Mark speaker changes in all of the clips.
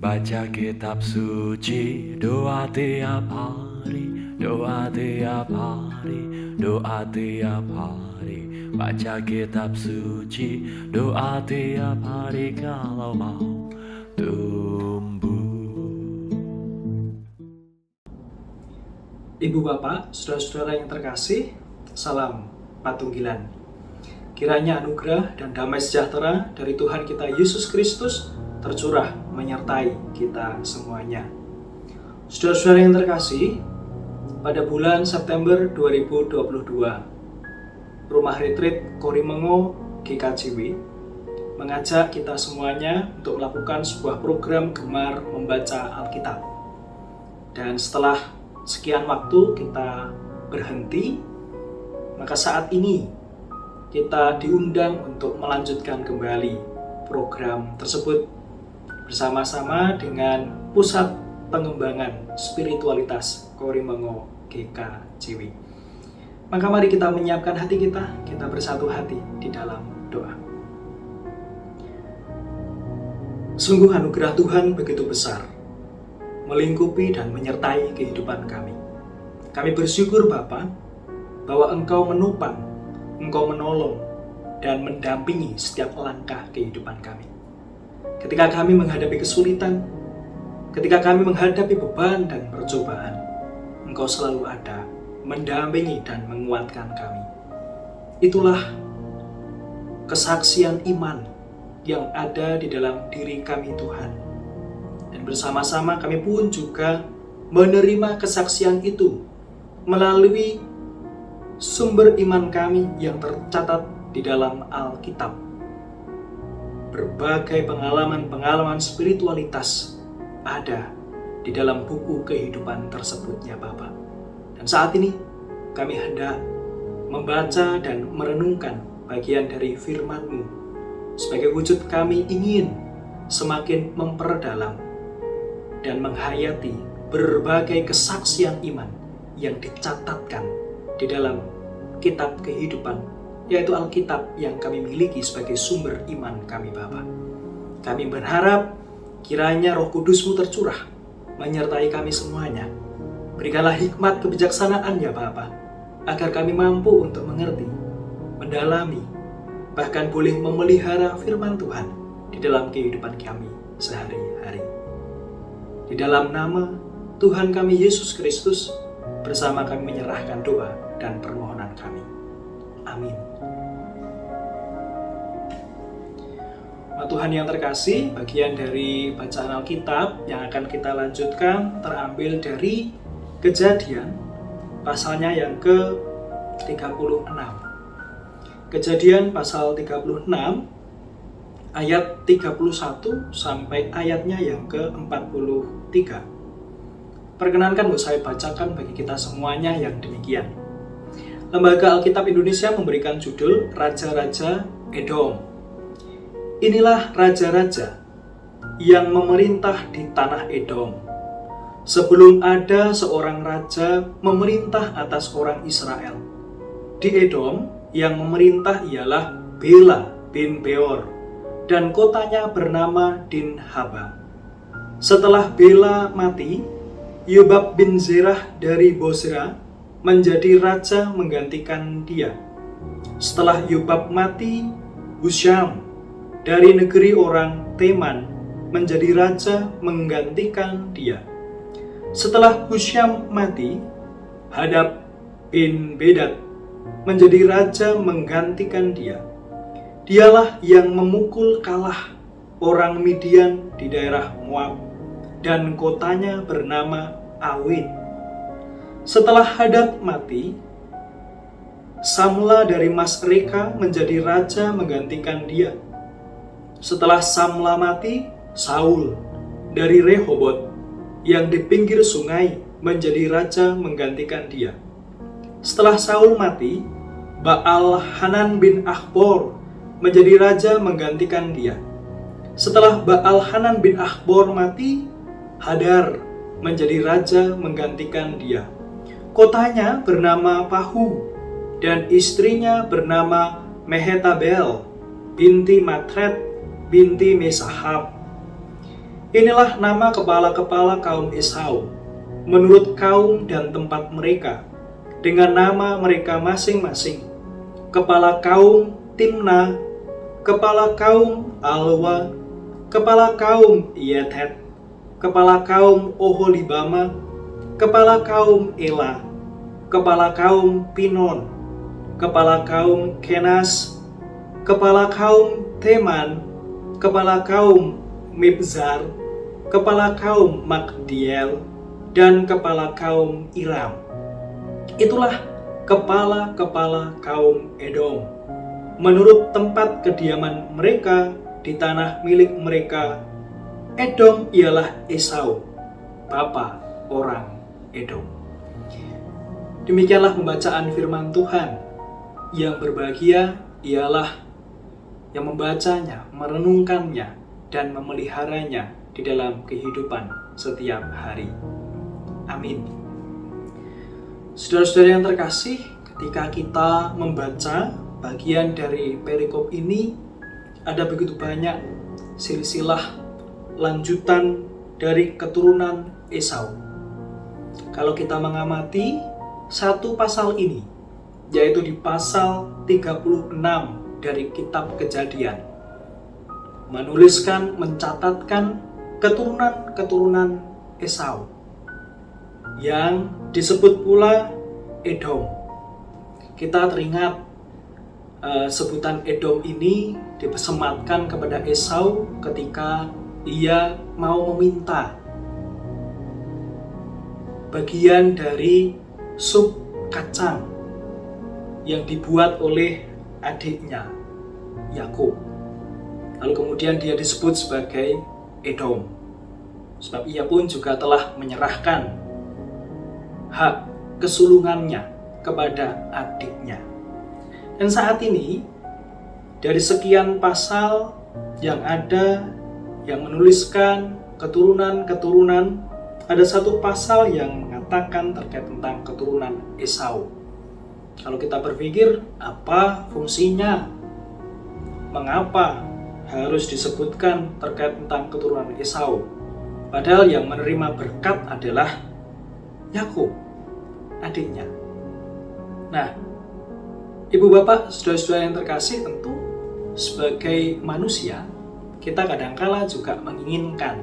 Speaker 1: Baca kitab suci, doa tiap hari, doa tiap hari, doa tiap hari. Baca kitab suci, doa tiap hari kalau mau tumbuh.
Speaker 2: Ibu bapak, saudara-saudara yang terkasih, salam Patunggilan. Kiranya anugerah dan damai sejahtera dari Tuhan kita Yesus Kristus tercurah menyertai kita semuanya. Saudara-saudara yang terkasih, pada bulan September 2022, Rumah Retreat Korimengo GKJW mengajak kita semuanya untuk melakukan sebuah program gemar membaca Alkitab. Dan setelah sekian waktu kita berhenti, maka saat ini kita diundang untuk melanjutkan kembali program tersebut bersama-sama dengan Pusat Pengembangan Spiritualitas Korimengo GKJW. Maka mari kita menyiapkan hati kita bersatu hati di dalam doa. Sungguh anugerah Tuhan begitu besar, melingkupi dan menyertai kehidupan kami. Kami bersyukur Bapa, bahwa Engkau menopang, Engkau menolong, dan mendampingi setiap langkah kehidupan kami. Ketika kami menghadapi kesulitan, ketika kami menghadapi beban dan percobaan, Engkau selalu ada, mendampingi dan menguatkan kami. Itulah kesaksian iman yang ada di dalam diri kami Tuhan. Dan bersama-sama kami pun juga menerima kesaksian itu melalui sumber iman kami yang tercatat di dalam Alkitab. Berbagai pengalaman-pengalaman spiritualitas ada di dalam buku kehidupan tersebut ya Bapa. Dan saat ini kami hendak membaca dan merenungkan bagian dari firman-Mu sebagai wujud kami ingin semakin memperdalam dan menghayati berbagai kesaksian iman yang dicatatkan di dalam kitab kehidupan, yaitu Alkitab yang kami miliki sebagai sumber iman kami Bapa. Kami berharap kiranya Roh Kudus-Mu tercurah menyertai kami semuanya. Berikanlah hikmat kebijaksanaan ya Bapa, agar kami mampu untuk mengerti, mendalami, bahkan boleh memelihara firman Tuhan di dalam kehidupan kami sehari-hari. Di dalam nama Tuhan kami Yesus Kristus, bersama kami menyerahkan doa dan permohonan kami. Amin. Tuhan yang terkasih, bagian dari bacaan Alkitab yang akan kita lanjutkan terambil dari Kejadian pasalnya yang ke-36. Kejadian pasal 36 ayat 31 sampai ayatnya yang ke-43. Perkenankan saya bacakan bagi kita semuanya yang demikian. Lembaga Alkitab Indonesia memberikan judul Raja-Raja Edom. Inilah raja-raja yang memerintah di tanah Edom. Sebelum ada seorang raja memerintah atas orang Israel. Di Edom yang memerintah ialah Bela bin Beor, dan kotanya bernama Dinhaba. Setelah Bela mati, Yobab bin Zerah dari Bozra menjadi raja menggantikan dia. Setelah Yobab mati, Husyam dari negeri orang Teman menjadi raja menggantikan dia. Setelah Husyam mati, Hadad bin Bedad menjadi raja menggantikan dia. Dialah yang memukul kalah orang Midian di daerah Moab, dan kotanya bernama Awit. Setelah Hadad mati, Samla dari Masreka menjadi raja menggantikan dia. Setelah Samla mati, Saul dari Rehobot yang di pinggir sungai menjadi raja menggantikan dia. Setelah Saul mati, Baal-Hanan bin Akhbor menjadi raja menggantikan dia. Setelah Baal-Hanan bin Akhbor mati, Hadar menjadi raja menggantikan dia. Kotanya bernama Pahu, dan istrinya bernama Mehetabel binti Matred binti Mesahab. Inilah nama kepala-kepala kaum Esau, menurut kaum dan tempat mereka, dengan nama mereka masing-masing. Kepala kaum Timna, kepala kaum Alwa, kepala kaum Yetet, kepala kaum Oholibama, kepala kaum Ela, kepala kaum Pinon, kepala kaum Kenas, kepala kaum Teman, kepala kaum Mibzar, kepala kaum Magdiel, dan kepala kaum Iram. Itulah kepala-kepala kaum Edom, menurut tempat kediaman mereka di tanah milik mereka. Edom ialah Esau, bapa orang Edom. Demikianlah pembacaan firman Tuhan. Yang berbahagia ialah yang membacanya, merenungkannya, dan memeliharanya di dalam kehidupan setiap hari. Amin. Saudara-saudara yang terkasih, ketika kita membaca bagian dari perikop ini, ada begitu banyak silsilah lanjutan dari keturunan Esau. Kalau kita mengamati satu pasal ini, yaitu di pasal 36 dari kitab Kejadian, menuliskan, mencatatkan keturunan-keturunan Esau yang disebut pula Edom. Kita teringat sebutan Edom ini dipesematkan kepada Esau ketika ia mau meminta bagian dari sup kacang yang dibuat oleh adiknya Yakub. Lalu kemudian dia disebut sebagai Edom, sebab ia pun juga telah menyerahkan hak kesulungannya kepada adiknya. Dan saat ini, dari sekian pasal yang ada yang menuliskan keturunan-keturunan, ada satu pasal yang mengatakan terkait tentang keturunan Esau. Kalau kita berpikir, apa fungsinya? Mengapa harus disebutkan terkait tentang keturunan Esau? Padahal yang menerima berkat adalah Yakub, adiknya. Nah, ibu bapak, saudara-saudara yang terkasih, tentu sebagai manusia, kita kadangkala juga menginginkan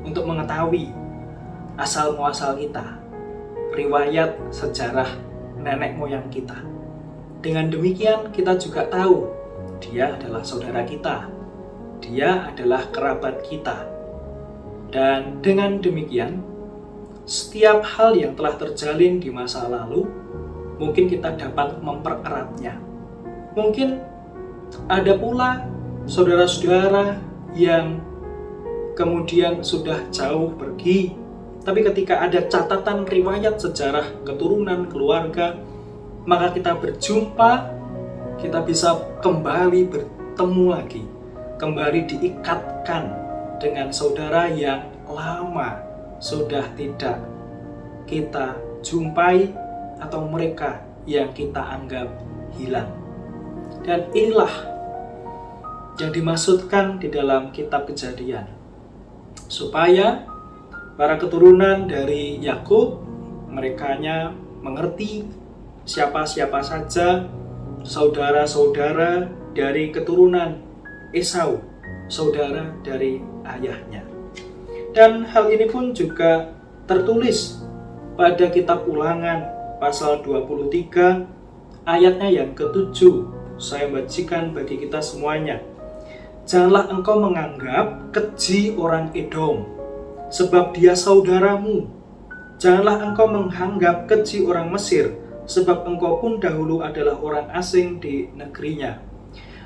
Speaker 2: untuk mengetahui asal-muasal kita, riwayat sejarah nenek moyang kita. Dengan demikian kita juga tahu dia adalah saudara kita, dia adalah kerabat kita. Dan dengan demikian, setiap hal yang telah terjalin di masa lalu, mungkin kita dapat mempereratnya. Mungkin ada pula saudara-saudara yang kemudian sudah jauh pergi, tapi ketika ada catatan riwayat sejarah keturunan keluarga, maka kita berjumpa, kita bisa kembali bertemu lagi, kembali diikatkan dengan saudara yang lama sudah tidak kita jumpai atau mereka yang kita anggap hilang. Dan inilah yang dimaksudkan di dalam kitab Kejadian, supaya para keturunan dari Yakub, merekanya mengerti siapa-siapa saja saudara-saudara dari keturunan Esau, saudara dari ayahnya. Dan hal ini pun juga tertulis pada kitab Ulangan pasal 23 ayatnya yang ke-7. Saya bacakan bagi kita semuanya. Janganlah engkau menganggap keji orang Edom, sebab dia saudaramu. Janganlah engkau menganggap keji orang Mesir, sebab engkau pun dahulu adalah orang asing di negerinya.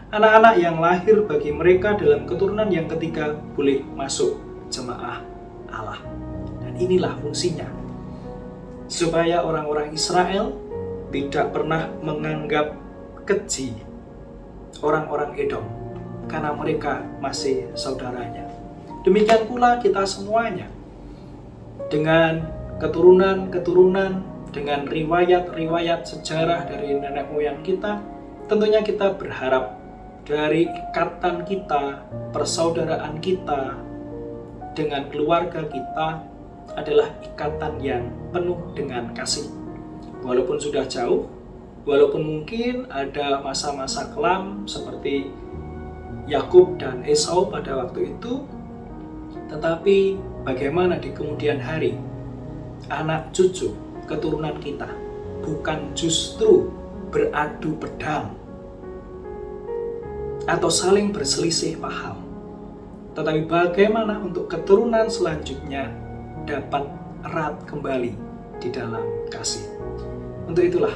Speaker 2: Anak-anak yang lahir bagi mereka dalam keturunan yang ketiga boleh masuk jemaah Allah. Dan inilah fungsinya, supaya orang-orang Israel tidak pernah menganggap keji orang-orang Edom, karena mereka masih saudaranya. Demikian pula kita semuanya, dengan keturunan-keturunan, dengan riwayat-riwayat sejarah dari nenek moyang kita, tentunya kita berharap dari ikatan kita, persaudaraan kita, dengan keluarga kita adalah ikatan yang penuh dengan kasih. Walaupun sudah jauh, walaupun mungkin ada masa-masa kelam seperti Yakub dan Esau pada waktu itu, tetapi bagaimana di kemudian hari anak cucu keturunan kita bukan justru beradu pedang atau saling berselisih paham, tetapi bagaimana untuk keturunan selanjutnya dapat erat kembali di dalam kasih. Untuk itulah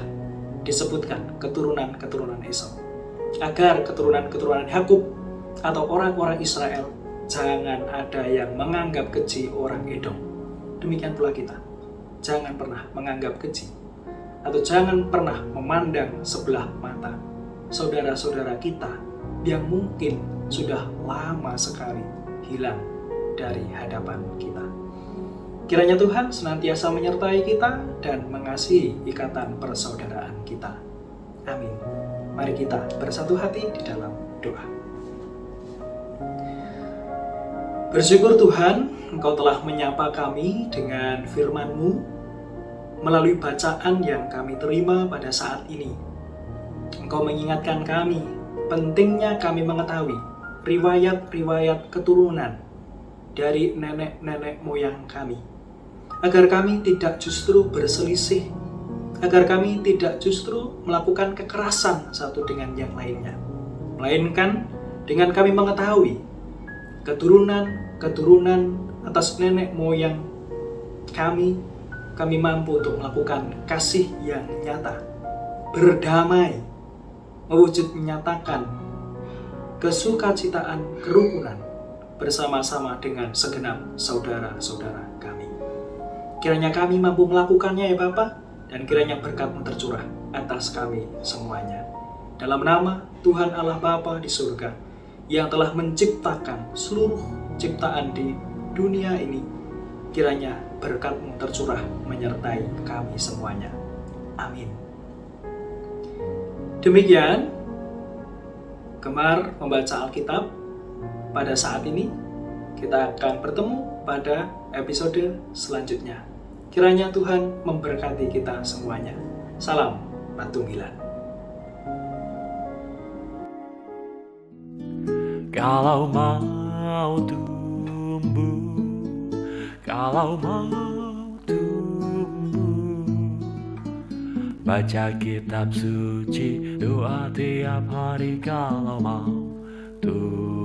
Speaker 2: disebutkan keturunan-keturunan Esau, agar keturunan-keturunan Yakub atau orang-orang Israel jangan ada yang menganggap keji orang Edom. Demikian pula kita, jangan pernah menganggap keji atau jangan pernah memandang sebelah mata saudara-saudara kita yang mungkin sudah lama sekali hilang dari hadapan kita. Kiranya Tuhan senantiasa menyertai kita dan mengasihi ikatan persaudaraan kita. Amin. Mari kita bersatu hati di dalam doa. Bersyukur Tuhan, Engkau telah menyapa kami dengan firman-Mu melalui bacaan yang kami terima pada saat ini. Engkau mengingatkan kami, pentingnya kami mengetahui riwayat-riwayat keturunan dari nenek-nenek moyang kami, agar kami tidak justru berselisih, agar kami tidak justru melakukan kekerasan satu dengan yang lainnya, melainkan dengan kami mengetahui keturunan atas nenek moyang kami mampu untuk melakukan kasih yang nyata, berdamai, mewujud menyatakan kesukacitaan kerukunan bersama-sama dengan segenap saudara-saudara kami. Kiranya kami mampu melakukannya ya Bapa, dan kiranya berkat-Mu tercurah atas kami semuanya. Dalam nama Tuhan Allah Bapa di surga, yang telah menciptakan seluruh ciptaan di dunia ini, kiranya berkat-Mu tercurah menyertai kami semuanya. Amin. Demikian gemar membaca Alkitab pada saat ini. Kita akan bertemu pada episode selanjutnya. Kiranya Tuhan memberkati kita semuanya. Salam Patunggilan.
Speaker 1: Kalau mau tumbuh, kalau mau tumbuh, baca kitab suci, doa tiap hari. Kalau mau tumbuh,